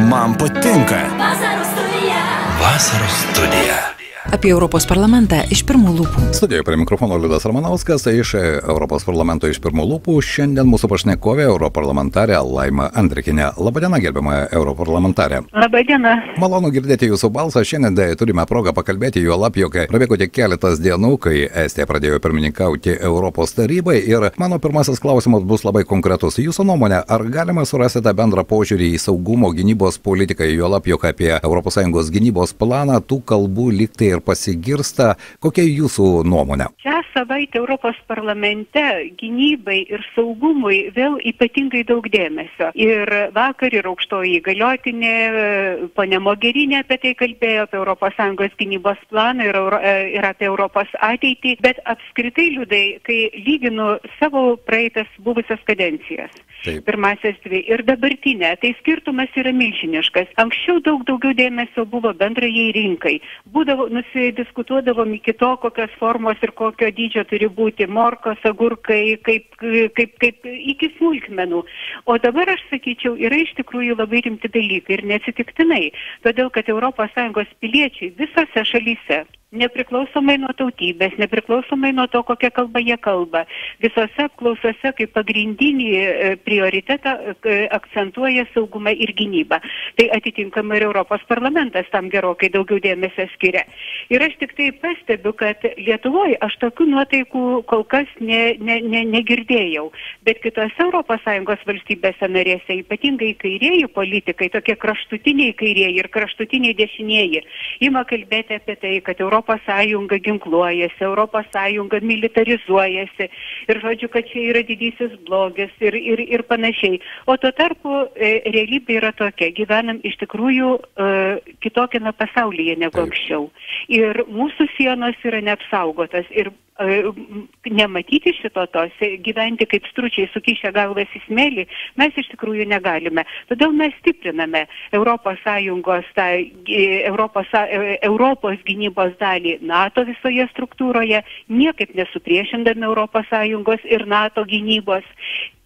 Man patinka. Vasaros studija. Apie Europos parlamentą iš pirmų lūpų. Studijoje prie mikrofono Liudas Ramanauskas, iš Europos parlamento iš pirmų lūpų. Šiandien mūsų pašnekovė europarlamentarė Laima Andrikienė. Labadiena, gerbiama europarlamentarė. Labadiena. Malonu girdėti jūsų balsą. Šiandien turime progą pakalbėti juolab, jog prabėgo tik keletas dienų, kai Estija pradėjo pirmininkauti Europos tarybai. Ir mano pirmasis klausimas bus labai konkretus. Jūsų nuomonė, ar galima surasti tą bendrą požiūrį į saugumo gynybos politiką, juolab, jog apie ES gynybos planą tų kalbų liktai ir pasigirsta? Kokia jūsų nuomonė? Šią savaitę Europos parlamente gynybai ir saugumui vėl ypatingai daug dėmesio. Ir vakar ir aukštoji įgaliotinė, ponia Mogherini apie tai kalbėjo, apie ES gynybos planą ir apie Europos ateitį. Bet apskritai, Liudai, kai lyginu savo praeitas buvusias kadencijas, pirmasias dvi ir dabartinę, tai skirtumas yra milžiniškas. Anksčiau daug daugiau dėmesio buvo bendrajai rinkai. Diskutuodavom iki to, kokios formos ir kokio dydžio turi būti morkos, agurkai, kaip iki smulkmenų. O dabar, aš sakyčiau, yra iš tikrųjų labai rimti dalykai ir neatsitiktinai. Todėl, kad ES piliečiai visose šalyse, nepriklausomai nuo tautybės, nepriklausomai nuo to, kokią kalbą jie kalba, visose apklausose kaip pagrindinį prioritetą akcentuoja saugumą ir gynybą. Tai atitinkamai ir Europos parlamentas tam gerokai daugiau dėmesio skiria. Ir aš tik tai pastebiu, kad Lietuvoje aš tokių nuotaikų kol kas negirdėjau. Bet kitose ES valstybėse narėse, ypatingai kairieji politikai, tokie kraštutiniai kairieji ir kraštutiniai dešinieji, ima kalbėti apie tai, kad ES ginkluojasi, ES militarizuojasi ir žodžiu, kad čia yra didysis blogis ir panašiai. O tuo tarpu realybė yra tokia, gyvenam iš tikrųjų kitokiame pasaulyje negu anksčiau. Ir mūsų sienos yra neapsaugotas ir nematyti tos, gyventi kaip stručiai sukišę galvas į smėlį, mes iš tikrųjų negalime. Todėl mes stipriname Europos gynybos dalį NATO visoje struktūroje, niekaip nesupriešindami ES ir NATO gynybos.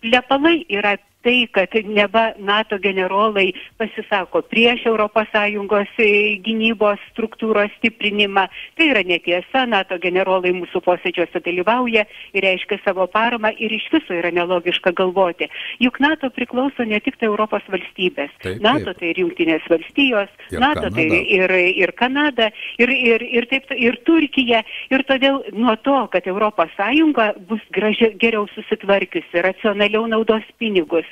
Plepalai yra tai, kad neva NATO generolai pasisako prieš ES gynybos struktūros stiprinimą. Tai yra netiesa, NATO generolai mūsų posėdžiuose dalyvauja ir reiškia savo paramą ir iš viso yra nelogiška galvoti. Juk NATO priklauso ne tik tai Europos valstybės. NATO tai ir Jungtinės valstijos, NATO tai ir Kanada, ir Turkija. Ir todėl nuo to, kad ES bus geriau susitvarkiusi, racionaliau naudos pinigus,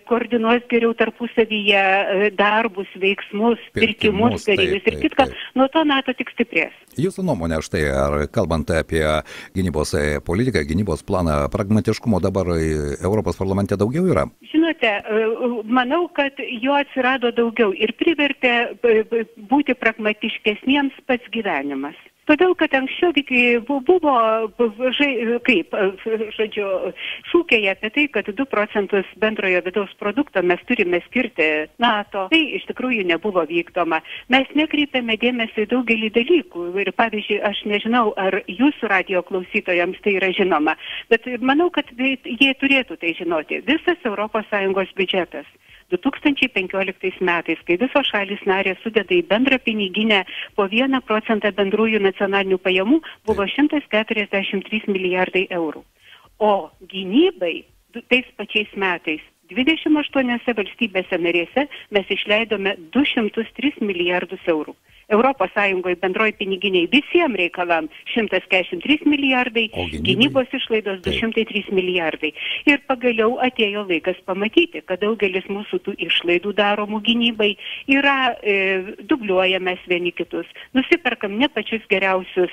koordinuos geriau tarpusavyje darbus, veiksmus, pirkimus karinius ir kitką, nuo to NATO tik stiprės. Jūsų nuomonė štai, ar kalbant apie gynybos politiką, gynybos planą, pragmatiškumo dabar Europos parlamente daugiau yra? Žinote, manau, kad jo atsirado daugiau ir privertė būti pragmatiškesniems pats gyvenimas. Todėl, kad anksčiau buvo, šūkiai apie tai, kad 2 procentus bendrojo vidaus produkto mes turime skirti NATO. Tai iš tikrųjų nebuvo vykdoma. Mes nekreipiame dėmesį į daugelį dalykų. Ir pavyzdžiui, aš nežinau, ar jūsų radijo klausytojams tai yra žinoma, bet manau, kad jie turėtų tai žinoti. Visas ES biudžetas 2015 metais, kai visos šalys narės sudeda į bendrą piniginę po 1 procentą bendrųjų nacionalinių pajamų, buvo 143 milijardai eurų. O gynybai tais pačiais metais 28 valstybėse narėse mes išleidome 203 milijardus eurų. ES bendroji piniginiai visiems reikalam 143 milijardai, gynybos išlaidos 203 milijardai. Ir pagaliau atėjo laikas pamatyti, kad daugelis mūsų tų išlaidų daromų gynybai yra dubliuojamės vieni kitus. Nusiperkam ne pačius geriausius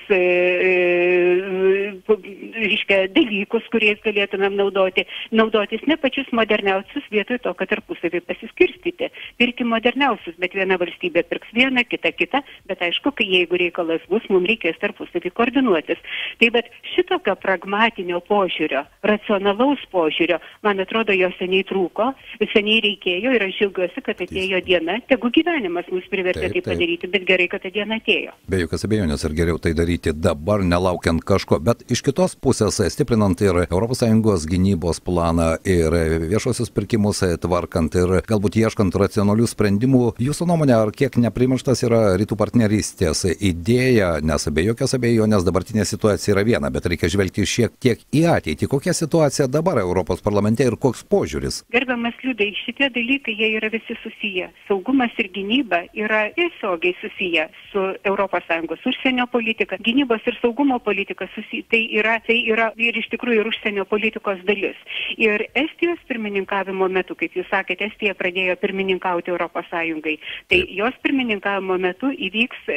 dalykus, kuriais galėtumėm naudotis ne pačius moderniausius vietoj to, kad tarpusavį pasiskirstyti. Pirki moderniausius, bet viena valstybė pirks vieną, kita. Bet aišku, kai jeigu reikalas bus, mums reikės tarpusavį koordinuotis. Tai bet šitokio pragmatinio požiūrio, racionalaus požiūrio, man atrodo, jo seniai trūko, seniai reikėjo ir aš džiaugiuosi, kad atėjo diena. Tegu gyvenimas mus privertė tai padaryti, bet gerai, kad ta diena atėjo. Be jokios abejonės ir geriau tai daryti dabar, nelaukiant kažko. Bet iš kitos pusės, stiprinant ir ES gynybos planą ir viešosius pirkimus tvarkant ir galbūt ieškant racionalių sprendimų, sprendimų. Jūsų nuomonė, ar kiek neprimirštas yra rytų partnerystės idėja, nes be jokios abejonės dabartinė situacija yra viena, bet reikia žvelgti šiek tiek į ateitį. Kokia situacija dabar Europos parlamente ir koks požiūris? Gerbiamas Liudai, šitie dalykai, jie yra visi susiję. Saugumas ir gynyba yra tiesiogiai susiję su ES užsienio politika. Gynybos ir saugumo politika tai yra ir iš tikrųjų ir užsienio politikos dalis. Ir Estijos pirmininkavimo metu, kaip jūs sakėte, Estija pradėjo pirmininkauti ES. Tai jos pirmininkavimo metu įvyks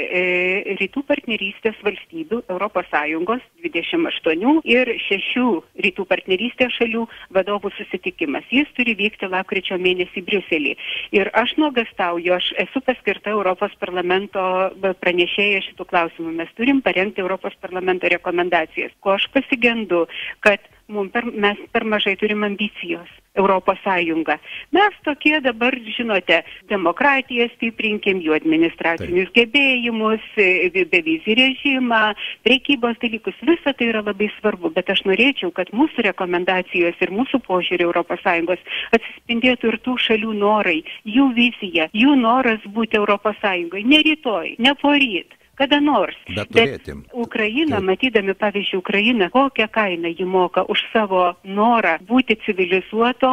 rytų partnerystės valstybių ES 28 ir 6 rytų partnerystės šalių vadovų susitikimas. Jis turi vykti lapkričio mėnesį Briuselį. Ir aš nuogastauju, aš esu paskirta Europos parlamento pranešėja šitų klausimų. Mes turim parengti Europos parlamento rekomendacijas. Ko aš pasigendu, kad mes per mažai turim ambicijos. Europos Sąjunga. Mes tokie dabar, žinote, demokratiją stiprinkim, jų administracinius gebėjimus, bevizį režimą, prekybos dalykus. Visa tai yra labai svarbu, bet aš norėčiau, kad mūsų rekomendacijos ir mūsų požiūrį Europos Sąjungos atsispindėtų ir tų šalių norai, jų vizija, jų noras būti Europos Sąjungai. Ne rytoj, ne poryt. Kada nors. Bet Ukraina, matydami, pavyzdžiui, Ukrainą, kokią kainą ji moka už savo norą būti civilizuoto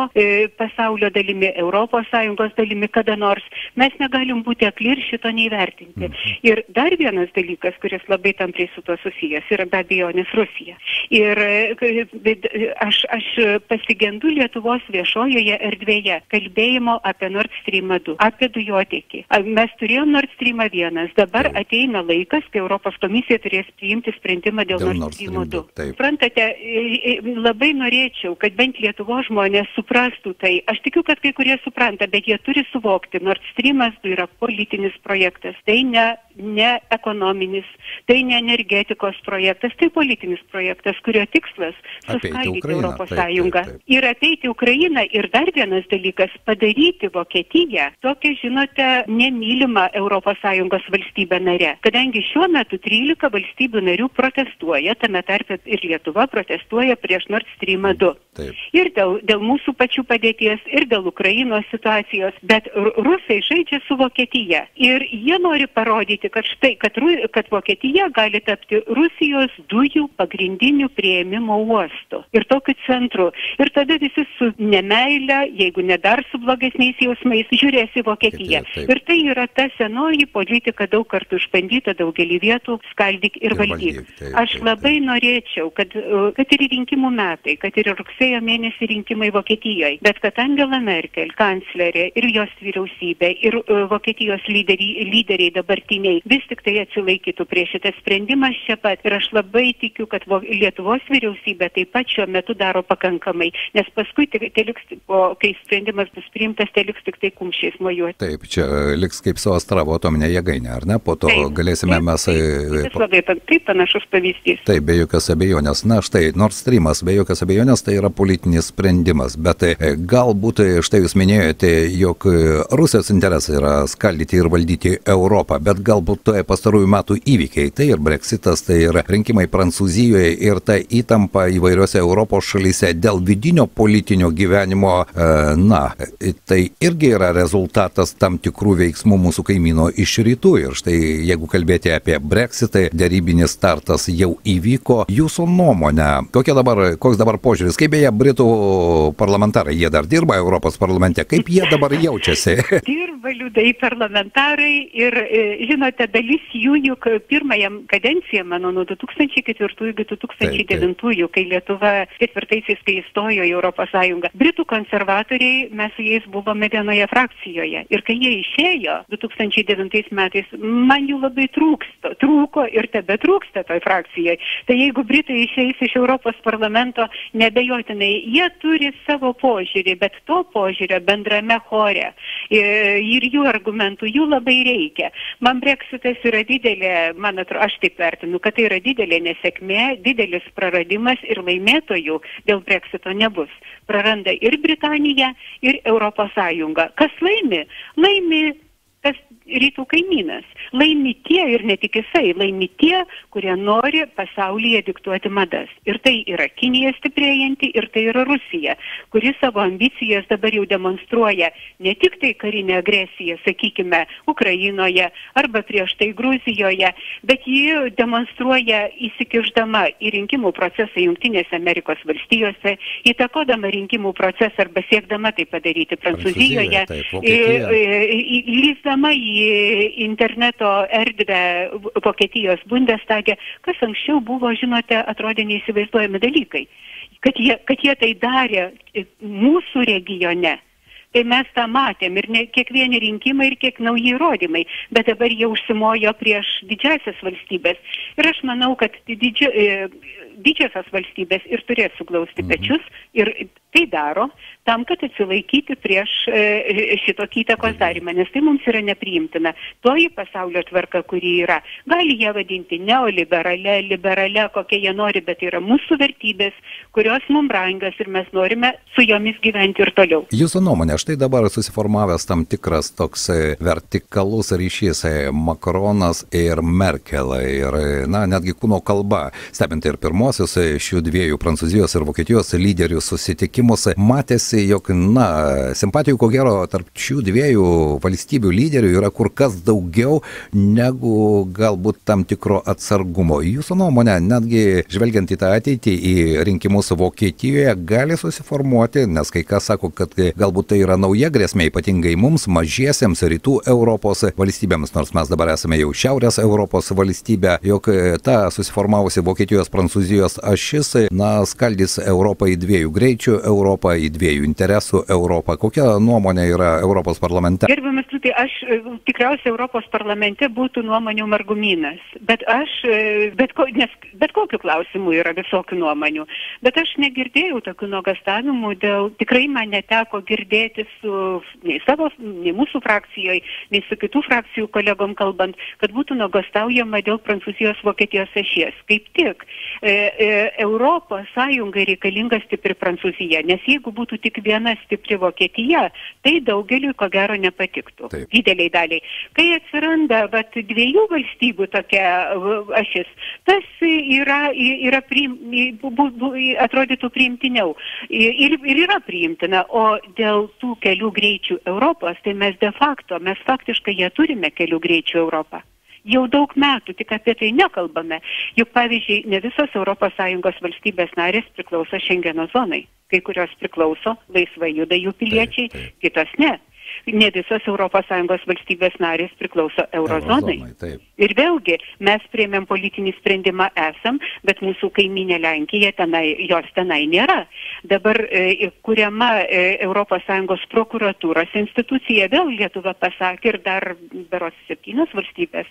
pasaulio dalimi, Europos Sąjungos dalimi, kada nors, mes negalim būti akli ir šito neįvertinti. Ir dar vienas dalykas, kuris labai tampriai su to susijęs, yra be abejonės Rusija. Ir aš pasigendu Lietuvos viešojoje erdvėje kalbėjimo apie Nord Stream 2, apie dujotiekį. Mes turėjom Nord Stream 1, dabar ateina laikas, kai Europos komisija turės priimti sprendimą dėl Nord Stream 2. Suprantate, labai norėčiau, kad bent Lietuvos žmonės suprastų tai. Aš tikiu, kad kai kurie supranta, bet jie turi suvokti, Nord Stream 2 yra politinis projektas, tai ne ekonominis, tai ne energetikos projektas, tai politinis projektas, kurio tikslas suskaldyti Europos Sąjungą. Ir apeiti Ukrainą. Ir dar vienas dalykas, padaryti Vokietiją tokią, žinote, nemylimą Europos Sąjungos valstybę narę. Kadangi šiuo metu 13 valstybių narių protestuoja, tame tarpe ir Lietuva protestuoja prieš Nord Stream 2. Ir dėl mūsų pačių padėties, ir dėl Ukrainos situacijos, bet rusai žaidžia su Vokietija. Ir jie nori parodyti, kad Vokietija gali tapti Rusijos dujų pagrindiniu priėmimo uostu. Ir tokiu centru. Ir tada visi su nemeile, jeigu ne dar su blogesniais jausmais, žiūrės į Vokietiją. Ir tai yra ta senoji politika, daug kartų išbandyta daugelį vietų, skaldyk ir valdyk. Aš labai norėčiau, kad ir rinkimų metai, kad ir rugsėjo mėnesį rinkimai Vokietijoje, bet kad Angela Merkel, kanclerė ir jos vyriausybė ir Vokietijos lyderiai dabartiniai vis tik tai atsilaikytų prieš šitą sprendimą čia pat. Ir aš labai tikiu, kad Lietuvos vyriausybė taip pat šiuo metu daro pakankamai, nes paskui, kai sprendimas bus priimtas, liks tik tai kumščiais mojuoti. Taip, čia liks kaip su Astravo atominė jėgainė, ar ne? Po to galėsime mes... Taip, panašus pavyzdys. Taip, be jokios abejonės. Na štai, Nord Streamas, be jokios abejonės, tai yra politinis sprendimas, bet galbūt štai jūs minėjote, jog Rusijos interesai yra skaldyti ir valdyti Europą, bet galbūt pastarųjų metų įvykiai, tai ir Brexitas, tai ir rinkimai Prancūzijoje ir ta įtampa įvairiose Europos šalyse dėl vidinio politinio gyvenimo, tai irgi yra rezultatas tam tikrų veiksmų mūsų kaimyno iš rytų. Ir štai, jeigu kalbėti apie Brexitą, derybinis startas jau įvyko. Jūsų nuomonė, koks dabar požiūris? Kaip beje, Britų parlamentarai, jie dar dirba Europos parlamente, kaip jie dabar jaučiasi? Dirba liūdai parlamentarai ir, žinote, dalis jų juk pirmąją kadenciją, mano, nuo 2004 iki 2009, kai Lietuva 4-aisiais, kai įstojo į Europos Sąjungą. Britų konservatoriai, mes su jais buvome vienoje frakcijoje. Ir kai jie išėjo 2009 metais, man jų labai trūko ir tebetrūksta toj frakcijai. Tai jeigu Britai išeis iš Europos parlamento, nebejotinai, jie turi savo požiūrį, bet to požiūrio bendrame chore ir jų argumentų, jų labai reikia. Man Brexitas yra didelė, man atrodo, aš taip vertinu, kad tai yra didelė nesėkmė, didelis praradimas ir laimėtojų dėl Brexito nebus. Praranda ir Britanija, ir Europos Sąjunga. Kas laimi? Laimi tas rytų kaimynas. Laimi tie ir ne tik jisai, laimi tie, kurie nori pasaulyje diktuoti madas. Ir tai yra Kinija stiprėjanti, ir tai yra Rusija, kuri savo ambicijas dabar jau demonstruoja ne tik tai karinę agresiją, sakykime, Ukrainoje arba prieš tai Gruzijoje, bet ji demonstruoja įsikišdama į rinkimų procesą Jungtinėse Amerikos valstijose, įtakodama rinkimų procesą arba siekdama tai padaryti Prancūzijoje, lįsdama į interneto erdvę Vokietijos Bundestage, kas anksčiau buvo, žinote, atrodė neįsivaizduojami dalykai. Kad jie tai darė mūsų regione. Tai mes tą matėm ir ne kiekvieni rinkimai ir kiek nauji įrodymai, bet dabar jie užsimojo prieš didžiasias valstybės. Ir aš manau, kad didžiosios valstybės ir turės suglausti pečius ir tai daro tam, kad atsilaikyti prieš šitokį įtakos darymą, nes tai mums yra nepriimtina. Toji pasaulio tvarka, kuri yra, gali jie vadinti neoliberale, liberale, kokie jie nori, bet tai yra mūsų vertybės, kurios mums brangios ir mes norime su jomis gyventi ir toliau. Jūsų nuomonė, štai dabar susiformavęs tam tikras toks vertikalus ryšys Makronas ir Merkel ir, netgi kūno kalba, stebint ir pirmosius šių dviejų Prancūzijos ir Vokietijos lyderių susitikimus, matėsi, jog, simpatijų ko gero tarp šių dviejų valstybių lyderių yra kur kas daugiau negu galbūt tam tikro atsargumo. Jūsų nuomonė, netgi žvelgiant į tą ateitį, į rinkimus Vokietijoje, gali susiformuoti, nes kai kas sako, kad galbūt tai yra nauja grėsmė, ypatingai mums, mažiesiems rytų Europos valstybėms, nors mes dabar esame jau šiaurės Europos valstybė, jog ta susiformavusi Vokietijos, Prancūzijos ašis, skaldys Europą į dviejų greičių, Europą į dviejų interesų Europą. Kokia nuomonė yra Europos parlamente? Gerbiamas Liudai, aš tikriausiai Europos parlamente būtų nuomonių margumynas, bet aš, bet kokiu klausimu yra visokių nuomonių, bet aš negirdėjau tokių nuogastavimų tikrai man neteko girdėti nei mūsų frakcijoje, nei su kitų frakcijų kolegom kalbant, kad būtų nuogastaujama dėl Prancūzijos Vokietijos ašies. Kaip tik, Europos Sąjungai reikalinga stipri Prancūzija, nes jeigu būtų tik viena stipri Vokietija, tai daugeliui ko gero nepatiktų. Taip. Dideliai daliai. Kai atsiranda dviejų valstybių tokia ašis, tas atrodytų priimtiniau. Ir yra priimtina, o dėl tų kelių greičių Europos, tai mes faktiškai jie turime kelių greičių Europą. Jau daug metų tik apie tai nekalbame. Juk, pavyzdžiui, ne visos ES valstybės narės priklauso Šengeno zonai. Kai kurios priklauso, laisvai juda jų piliečiai, kitos ne. Ne visos ES valstybės narės priklauso eurozonai. Ir vėlgi, mes priėmėm politinį sprendimą bet mūsų kaimynė Lenkija, jos tenai nėra. Dabar kuriama ES prokuratūros institucija, vėl Lietuva pasakė ir dar berods 7 valstybės,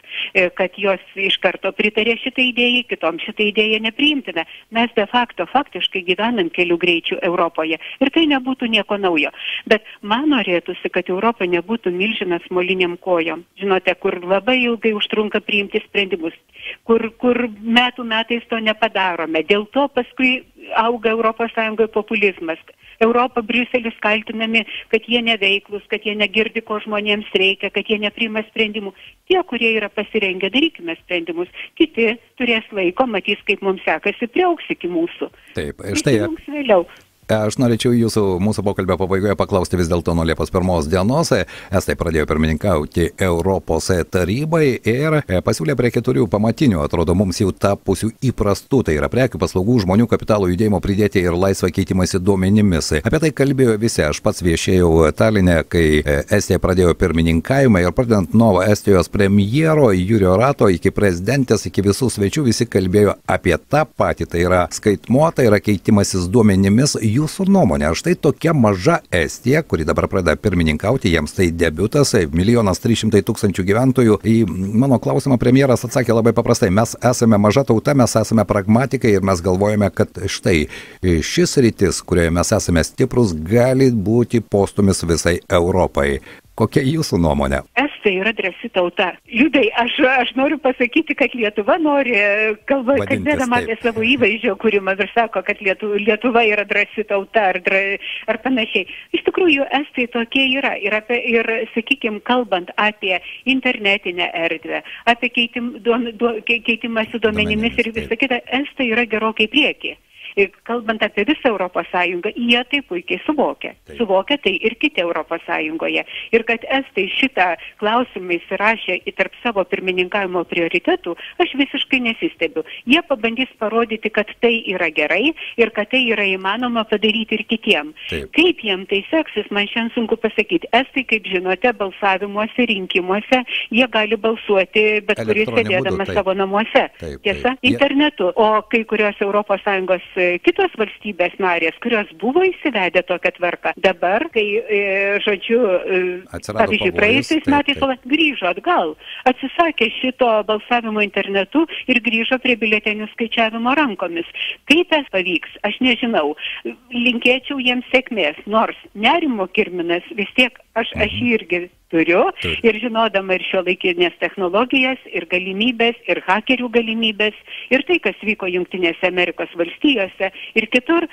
kad jos iš karto pritarė šitai idėjai, kitoms šitai idėja nepriimtina. Mes de facto faktiškai gyvenam kelių greičių Europoje ir tai nebūtų nieko naujo. Bet man norėtųsi, kad Europa nebūtų milžinas moliniam kojom. Žinote, kur labai ilgai užtrunka priimti sprendimus, kur metais to nepadarome. Dėl to paskui auga ES populizmas. Europa, Briuselis kaltinami, kad jie neveiklus, kad jie negirdi, ko žmonėms reikia, kad jie nepriima sprendimų. Tie, kurie yra pasirengę, darykime sprendimus. Kiti turės laiko, matys, kaip mums sekasi, priaugs iki mūsų. Taip, štai. Vėliau. Aš norėčiau mūsų pokalbio pabaigoje paklausti vis dėlto nuo Liepos 1 dienos. Estai pradėjo pirmininkauti Europos tarybai ir pasiūlė prie 4 pamatinių, atrodo mums jau tapusių įprastų, tai yra prekių, paslaugų, žmonių kapitalo judėjimo pridėti ir laisvą keitimąsi duomenimis. Apie tai kalbėjo visi, aš pats viešėjau Taline, kai Estija pradėjo pirmininkavimą ir pradedant nuo Estijos premjero, Jurijo Rato, iki prezidentės, iki visų svečių, visi kalbėjo apie tą patį, tai yra skaitmuo, tai yra keitimasis duomenimis. Jūsų nuomonė, štai tokia maža Estija, kuri dabar pradeda pirmininkauti, jiems tai debiutas, 1 300 000 gyventojų. Į mano klausimą premjeras atsakė labai paprastai, mes esame maža tauta, mes esame pragmatikai ir mes galvojame, kad štai šis rytis, kurioje mes esame stiprus, gali būti postumis visai Europai. Kokia jūsų nuomonė? Estai yra drąsi tauta. Liudai, aš noriu pasakyti, kad Lietuva nori, kalbėdama apie savo įvaizdžio kūrimą, ir sako, kad Lietuva yra drąsi tauta ar panašiai. Iš tikrųjų, Estai tokie yra. Ir sakykime, kalbant apie internetinę erdvę, apie keitimąsi duomenimis ir visą kitą, Estai yra gerokai prieki. Ir kalbant apie visą Europos Sąjungą, jie tai puikiai suvokia. Suvokia tai ir kiti Europos Sąjungoje. Ir kad Estai šitą klausimą įsirašė į tarp savo pirmininkavimo prioritetų, aš visiškai nesistebiu. Jie pabandys parodyti, kad tai yra gerai ir kad tai yra įmanoma padaryti ir kitiem. Kaip jiem tai seksis, man šiandien sunku pasakyti. Estai, kaip žinote, balsavimuose, rinkimuose, jie gali balsuoti bet kuris sėdėdamas savo namuose. Tiesa, internetu. O kai kurios Europos Sąjungos kitos valstybės narės, kurios buvo įsivedę tokią tvarką, dabar, kai, pavyzdžiui, praėjusiais metais grįžo atgal, atsisakė šito balsavimo internetu ir grįžo prie biuletenių skaičiavimo rankomis. Kaip tas pavyks, aš nežinau. Linkėčiau jiems sėkmės, nors nerimo kirminas vis tiek aš jį irgi turiu ir žinodama ir šiuolaikinės technologijas, ir galimybės, ir hakerių galimybės, ir tai, kas vyko Jungtinėse Amerikos valstijose ir kitur,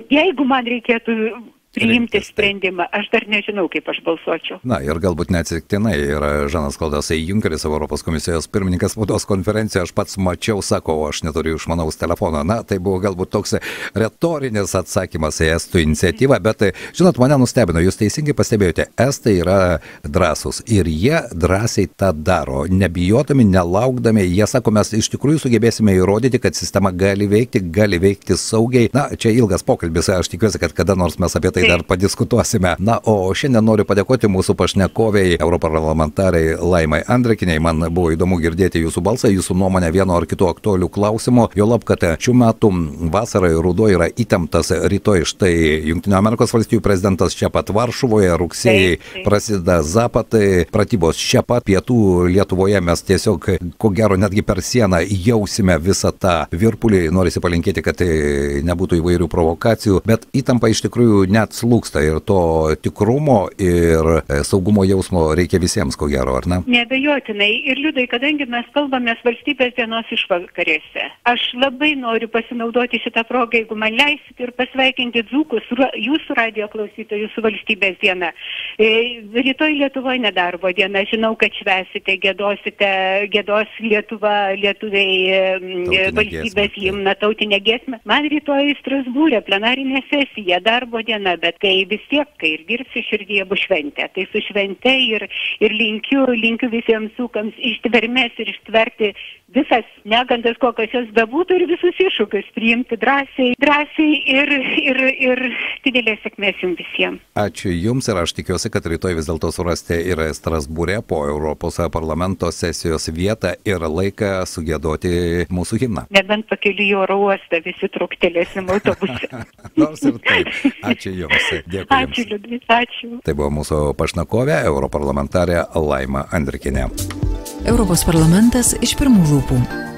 jeigu man reikėtų priimti sprendimą. Aš dar nežinau, kaip aš balsuočiau. Na ir galbūt neatsitiktinai yra Žanas Klodas Junkeris, Europos komisijos pirmininkas, spaudos konferenciją, aš pats mačiau, sako, aš neturiu išmanaus telefono. Na, tai buvo galbūt toks retorinis atsakymas į Estų iniciatyvą, bet, žinot, mane nustebino, jūs teisingai pastebėjote, Estai yra drąsūs ir jie drąsiai tą daro, nebijodami, nelaukdami, jie sako, mes iš tikrųjų sugebėsime įrodyti, kad sistema gali veikti saugiai. Na, čia ilgas pokalbis, aš tikiuosi, kad kada nors mes apie tai dar padiskutuosime. Na, o šiandien noriu padėkoti mūsų pašnekoviai, europarlamentarai Laimai Andrikiniai. Man buvo įdomu girdėti jūsų balsą, jūsų nuomonę vieno ar kito aktualių klausimų. Juolab, kad šių metų vasarą ir ruduo yra įtemptas. Rytoj štai Jungtinių Amerikos valstijų prezidentas čia pat Varšuvoje, rugsėjai prasideda Zapatai, pratybos čia pat, pietų Lietuvoje mes tiesiog, ko gero, netgi per sieną jausime visą tą virpulį. Norisi palinkėti, kad nebūtų įvairių provokacijų, bet įtampa iš tikrųjų net slūgsta ir to tikrumo ir saugumo jausmo reikia visiems, ko gero, ar ne? Neabejotinai. Ir Liudai, kadangi mes kalbamės valstybės dienos išvakarėse, aš labai noriu pasinaudoti šitą progą, jeigu man leisit, ir pasveikinti dzūkus, jūsų radijo klausytojus su valstybės diena. Rytoj Lietuvoje nedarbo diena. Žinau, kad švesite, giedos Lietuva, lietuviai valstybės himną, tautinę giesmę. Man rytoj Strasbūre plenarinė sesija, darbo diena. Bet kai vis tiek, kai ir dirbsiu, širdyje bus šventė. Tai su švente ir linkiu visiems dzūkams ištvermės ir ištverti visas negandas, kokios jos bebūtų, ir visus iššūkius priimti drąsiai ir didelės sėkmės jums visiems. Ačiū jums ir aš tikiuosi, kad rytoj vis dėlto surasti ir Strasbūre po Europos parlamento sesijos vietą ir laiką sugiedoti mūsų himną. Nebent pakeliu į oro uostą, visi truktelėsim autobuse. Nors ir taip. Ačiū jums. Dėkui. Ačiū, Liudai. Ačiū. Tai buvo mūsų pašnekovė, europarlamentarė Laima Andrikinė. Europos parlamentas iš pirmų lūpų.